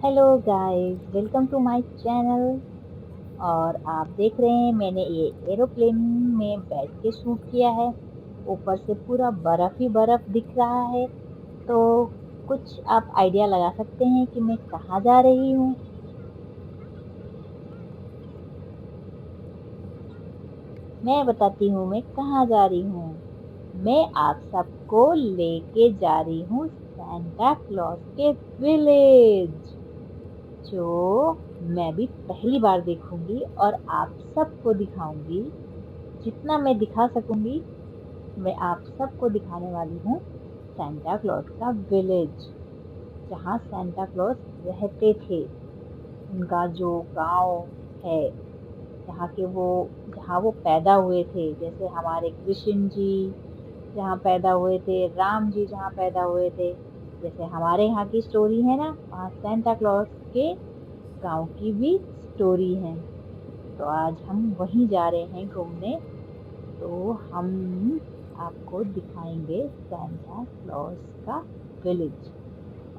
Hello guys, welcome to my channel. और आप देख रहे हैं मैंने ये एरोप्लेन में बैठ के शूट किया है। ऊपर से पूरा बर्फ ही बर्फ दिख रहा है। तो कुछ आप आइडिया लगा सकते हैं कि मैं कहाँ जा रही हूँ। मैं बताती हूँ मैं कहाँ जा रही हूँ। मैं आप सबको लेके जा रही हूँ सांता क्लॉज के विलेज, जो मैं भी पहली बार देखूंगी और आप सबको दिखाऊंगी। जितना मैं दिखा सकूंगी मैं आप सबको दिखाने वाली हूँ सांता क्लॉज का विलेज, जहाँ सांता क्लॉज रहते थे। उनका जो गांव है, जहाँ वो पैदा हुए थे, जैसे हमारे कृष्ण जी जहाँ पैदा हुए थे, राम जी जहाँ पैदा हुए थे, जैसे हमारे यहाँ की स्टोरी है ना, वहाँ सांता क्लॉज के गांव की भी स्टोरी है। तो आज हम वहीं जा रहे हैं घूमने। तो हम आपको दिखाएंगे सांता क्लॉज का विलेज।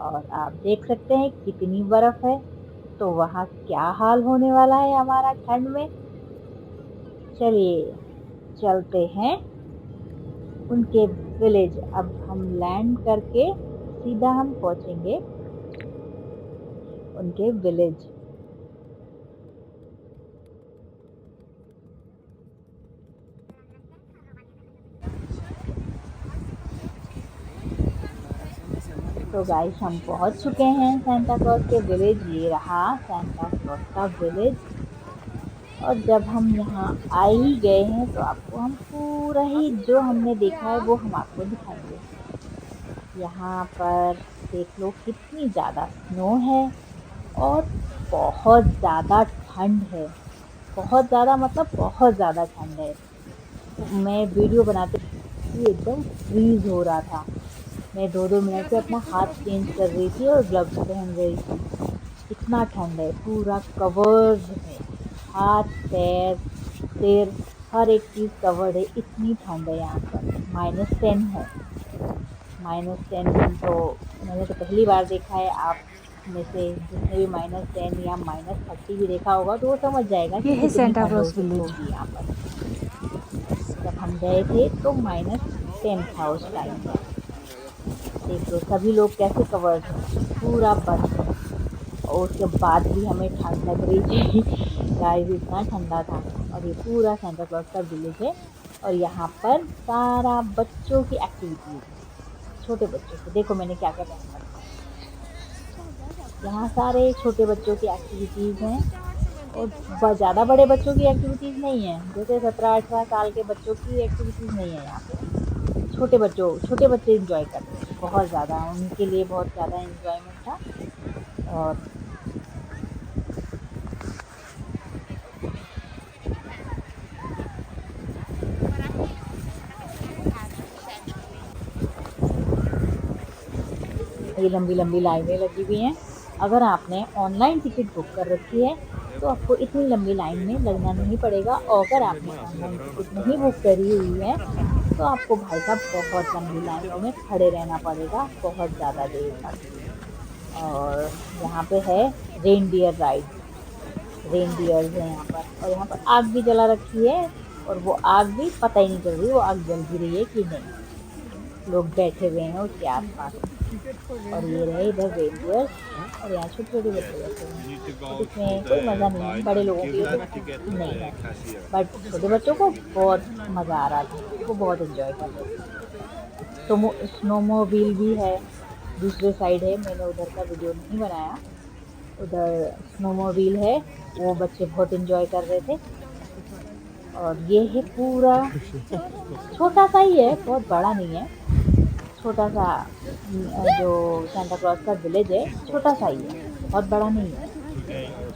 और आप देख सकते हैं कितनी बर्फ है। तो वहाँ क्या हाल होने वाला है हमारा ठंड में। चलिए चलते हैं उनके विलेज। अब हम लैंड करके सीधा हम पहुंचेंगे उनके विलेज। तो गाइस हम पहुंच चुके हैं सांता क्लॉज के विलेज। ये रहा सांता क्लॉज का विलेज। और जब हम यहाँ आ ही गए हैं तो आपको हम पूरा ही जो हमने देखा है वो हम आपको दिखाएंगे। यहाँ पर देख लो कितनी ज़्यादा स्नो है और बहुत ज़्यादा ठंड है। बहुत ज़्यादा मतलब बहुत ज़्यादा ठंड है। मैं वीडियो बनाते हुए एकदम फ्रीज हो रहा था। मैं 2-2 मिनट पे अपना हाथ चेंज कर रही थी और ग्लव्स पहन रही थी। इतना ठंड है, पूरा कवर्ड है। हाथ पैर सिर हर एक चीज़ कवर्ड है। इतनी ठंड है यहाँ पर। -10 है। -10 तो मैंने तो पहली बार देखा है। आप में से जिसने भी -10 या -30 भी देखा होगा तो वो समझ जाएगा कि ये है कितनी सेंटा ठंड क्लॉज विलेज। होगी यहाँ पर। जब हम गए थे तो -10 था उस टाइम पर। देख लो सभी लोग कैसे कवर्ड हैं, पूरा बर्फ है। और उसके बाद भी हमें ठंड लग रही थी। गाइस इतना ठंडा था। और ये पूरा सांता क्लॉज का विलेज है। और यहाँ पर सारा बच्चों की एक्टिविटीज है। छोटे बच्चों की देखो मैंने क्या क्या पहन रखा है। यहाँ सारे छोटे बच्चों की एक्टिविटीज हैं। और ज़्यादा बड़े बच्चों की एक्टिविटीज नहीं है, जैसे 17-18 साल के बच्चों की एक्टिविटीज नहीं है यहाँ पे। छोटे बच्चे इंजॉय कर रहे हैं बहुत ज़्यादा। उनके लिए बहुत ज़्यादा इंजॉयमेंट था। और ये लंबी लंबी लाइनें लगी हुई हैं। अगर आपने ऑनलाइन टिकट बुक कर रखी है तो आपको इतनी लंबी लाइन में लगना नहीं पड़ेगा। और अगर आपने ऑनलाइन टिकट नहीं बुक करी हुई है तो आपको भाई साहब बहुत लंबी लाइनों में खड़े रहना पड़ेगा बहुत ज़्यादा देर तक। और यहाँ पे है रेनडियर राइड। रेनडियर्स है यहाँ पर। और यहाँ पर आग भी जला रखी है। और वो आग भी पता ही नहीं चल रही वो आग जल भी रही है कि नहीं। लोग बैठे हुए हैं उसके आसपास। और ये रहे इधर रेनडियर। और यहाँ छोटे छोटे बच्चे बैठे हुए हैं। बट इसमें कोई मज़ा नहीं है, बड़े लोगों के लिए नहीं है। बट छोटे बच्चों को बहुत मज़ा आ रहा था, वो बहुत इंजॉय कर रहे थे। तो स्नोमोबिल भी है दूसरे साइड है। मैंने उधर का वीडियो नहीं बनाया। उधर स्नोमोबिल है, वो बच्चे बहुत इंजॉय कर रहे थे। और ये है पूरा छोटा सा ही है, बहुत बड़ा नहीं है। छोटा सा जो सांता क्लॉज का विलेज है छोटा सा ही है, बहुत बड़ा नहीं है।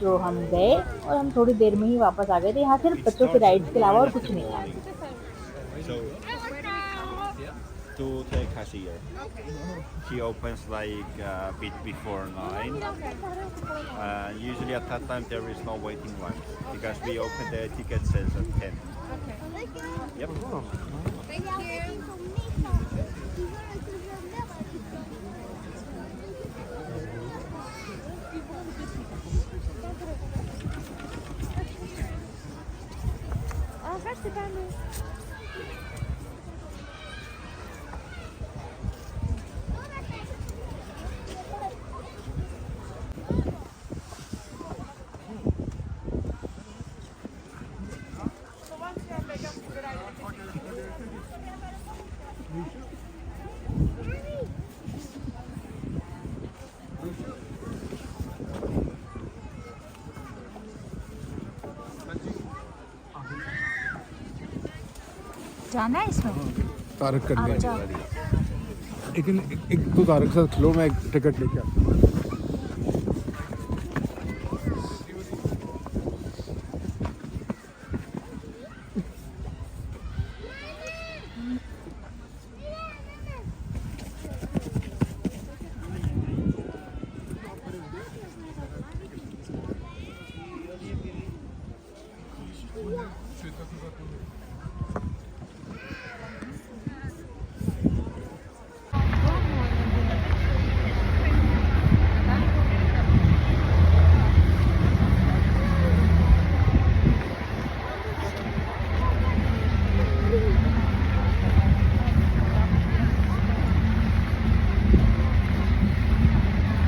जो हम गए और हम थोड़ी देर में ही वापस आ गए थे। यहाँ सिर्फ बच्चों के राइड्स के अलावा और कुछ नहीं था। To take cashier. She opens like a bit before 9. Usually at that time there is no waiting line because we open the ticket sales at 10. Yep. Thank you. जाना है इसमें? तारक करने आप जाओ। लेकिन एक तो तारक के साथ खिलो, मैं एक टिकट लेके आता हूँ।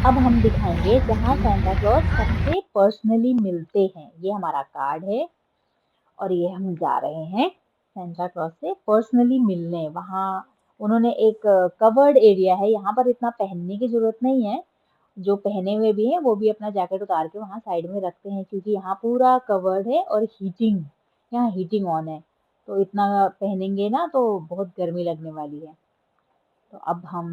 अब हम दिखाएंगे जहाँ सेंटा क्लॉज सबसे पर्सनली मिलते हैं। ये हमारा कार्ड है और ये हम जा रहे हैं सेंटा क्लॉज से पर्सनली मिलने। वहाँ उन्होंने एक कवर्ड एरिया है, यहाँ पर इतना पहनने की जरूरत नहीं है। जो पहने हुए भी हैं वो भी अपना जैकेट उतार के वहाँ साइड में रखते हैं, क्योंकि यहाँ पूरा कवर्ड है और यहाँ हीटिंग ऑन है, तो इतना पहनेंगे ना तो बहुत गर्मी लगने वाली है। तो अब हम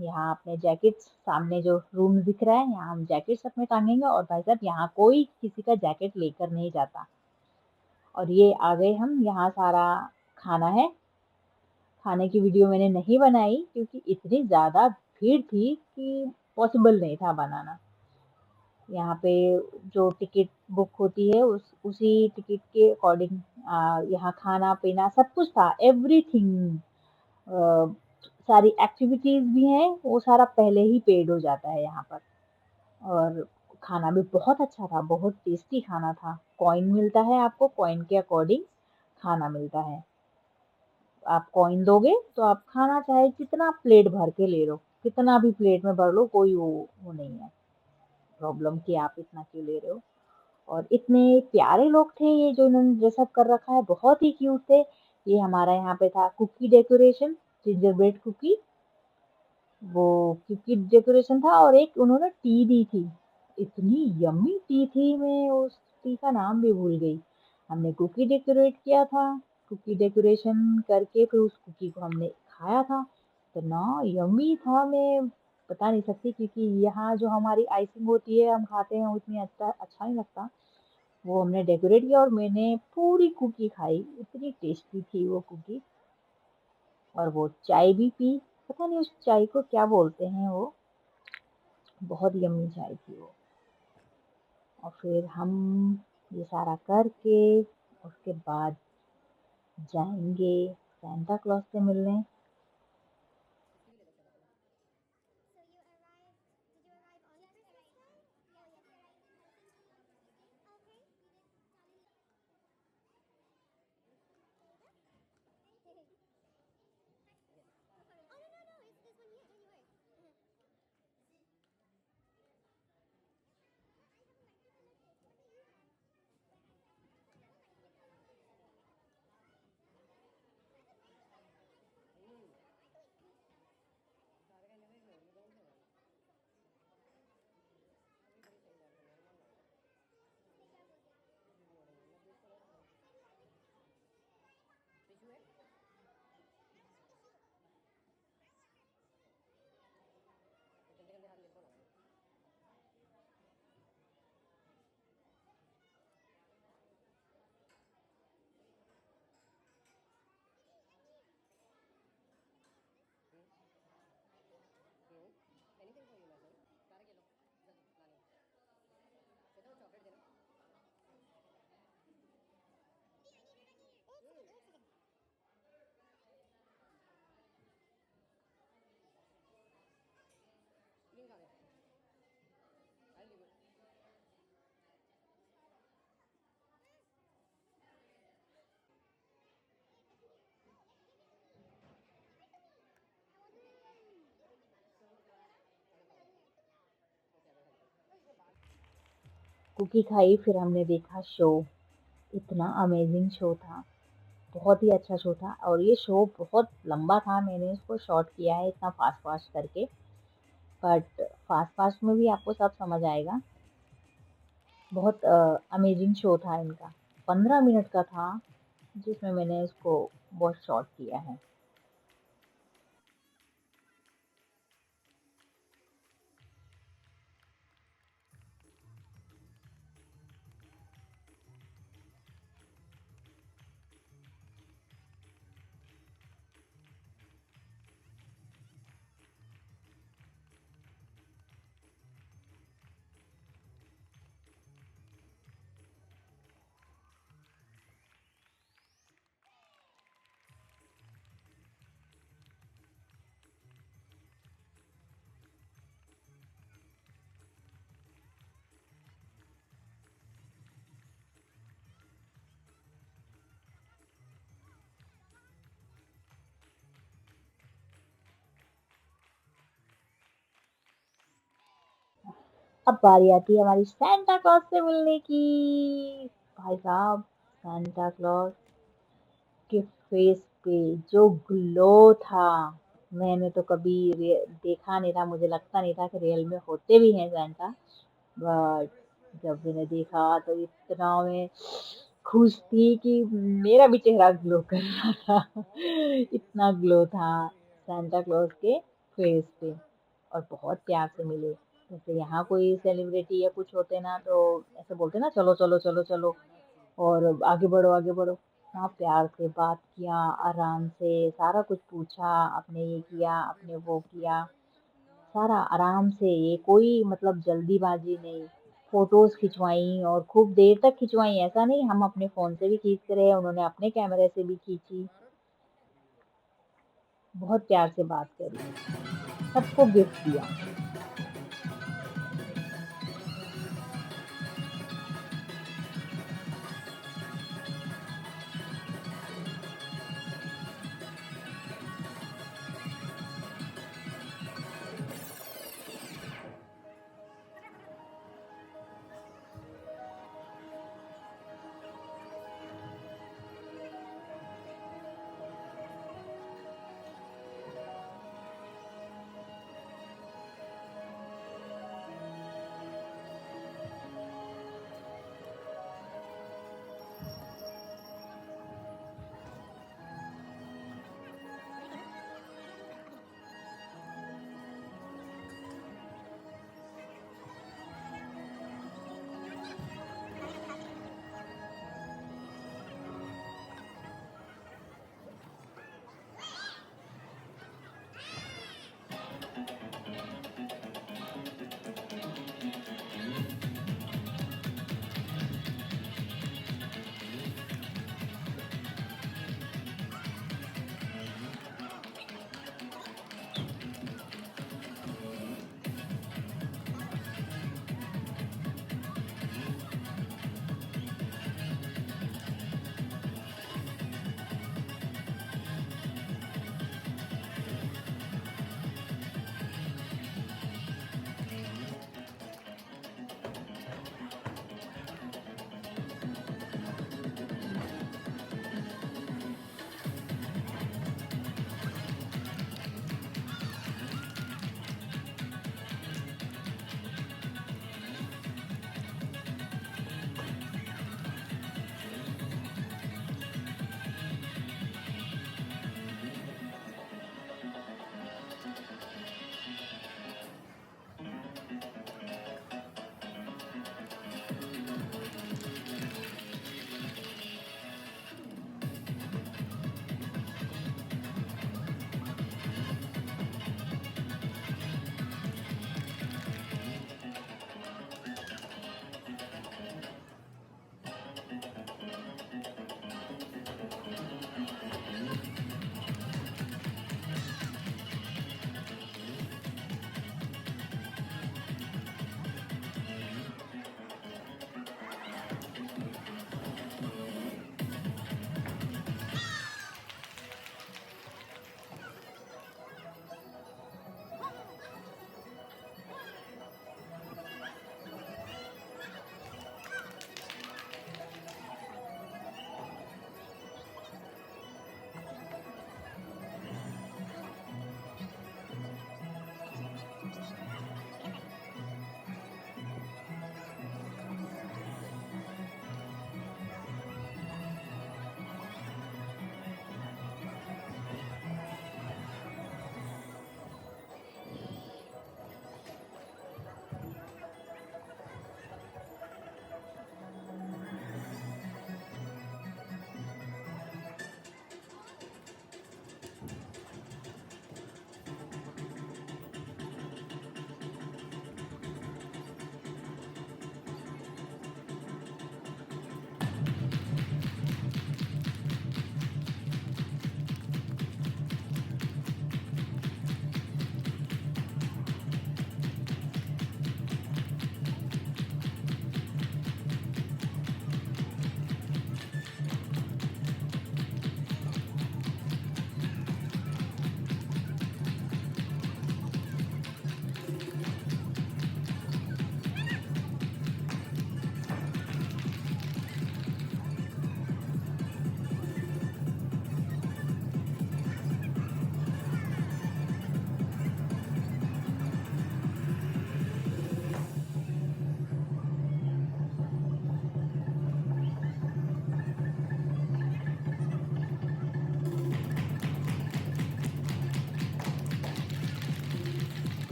यहाँ अपने जैकेट्स, सामने जो रूम दिख रहा है यहाँ हम जैकेट्स अपने टांगेंगे, और भाई साहब यहाँ कोई किसी का जैकेट लेकर नहीं जाता। और ये आ गए हम, यहाँ सारा खाना है। खाने की वीडियो मैंने नहीं बनाई क्योंकि इतनी ज़्यादा भीड़ थी कि पॉसिबल नहीं था बनाना। यहाँ पे जो टिकट बुक होती है उसी टिकट के अकॉर्डिंग यहाँ खाना पीना सब कुछ था, एवरीथिंग। सारी एक्टिविटीज़ भी हैं, वो सारा पहले ही पेड हो जाता है यहाँ पर। और खाना भी बहुत अच्छा था, बहुत टेस्टी खाना था। कॉइन मिलता है आपको, कॉइन के अकॉर्डिंग खाना मिलता है। आप कॉइन दोगे तो आप खाना चाहे जितना प्लेट भर के ले लो, कितना भी प्लेट में भर लो, कोई वो नहीं है प्रॉब्लम कि आप इतना क्यों ले रहे हो। और इतने प्यारे लोग थे ये जो इन्होंने ड्रेसअप कर रखा है, बहुत ही क्यूट थे। ये हमारा यहाँ पे था cookie decoration, ginger bread cookie, वो कुकी डेकोरेशन था। और एक उन्होंने टी दी थी, इतनी यम्मी टी थी, मैं उस टी का नाम भी भूल गई। हमने कुकी डेकोरेट किया था, कुकी डेकोरेशन करके फिर उस कुकी को हमने खाया था। इतना यम्मी था, मैं बता नहीं सकती, क्योंकि यहाँ जो हमारी आइसिंग होती है हम खाते हैं, वो इतनी अच्छा नहीं लगता। वो हमने डेकोरेट किया और मैंने पूरी कुकी खाई, इतनी टेस्टी थी वो कुकी। और वो चाय भी पी, पता नहीं उस चाय को क्या बोलते हैं, वो बहुत यम्मी चाय थी वो। और फिर हम ये सारा करके उसके बाद जाएंगे सेंटा क्लॉज से मिलने। कुकी खाई, फिर हमने देखा शो। इतना अमेजिंग शो था, बहुत ही अच्छा शो था और ये शो बहुत लंबा था, मैंने इसको शॉर्ट किया है इतना फ़ास्ट-फ़ास्ट करके, बट फ़ास्ट-फ़ास्ट में भी आपको सब समझ आएगा। बहुत अमेजिंग शो था इनका, 15 मिनट का था, जिसमें मैंने इसको बहुत शॉर्ट किया है। अब बारी आती है हमारी सांता क्लॉज से मिलने की। भाई साहब, सांता क्लॉज के फेस पे जो ग्लो था, मैंने तो कभी देखा नहीं था, मुझे लगता नहीं था कि रियल में होते भी हैं सांता। बट जब मैंने देखा तो इतना मैं खुश थी कि मेरा भी चेहरा ग्लो कर रहा था। इतना ग्लो था सांता क्लॉज के फेस पे और बहुत प्यार से मिले। जैसे यहाँ कोई सेलिब्रिटी या कुछ होते ना तो ऐसे बोलते ना, चलो चलो चलो चलो और आगे बढ़ो आगे बढ़ो। हाँ, प्यार से बात किया, आराम से सारा कुछ पूछा, आपने ये किया, आपने वो किया, सारा आराम से, ये कोई मतलब जल्दीबाजी नहीं। फोटोज खिंचवाई और खूब देर तक खिंचवाई, ऐसा नहीं हम अपने फोन से भी खींचते रहे, उन्होंने अपने कैमरे से भी खींची। बहुत प्यार से बात करी, सबको गिफ्ट दिया।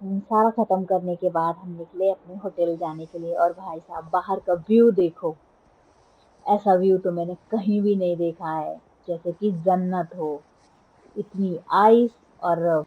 सारा ख़त्म करने के बाद हम निकले अपने होटल जाने के लिए और भाई साहब बाहर का व्यू देखो, ऐसा व्यू तो मैंने कहीं भी नहीं देखा है, जैसे कि जन्नत हो। इतनी आइस और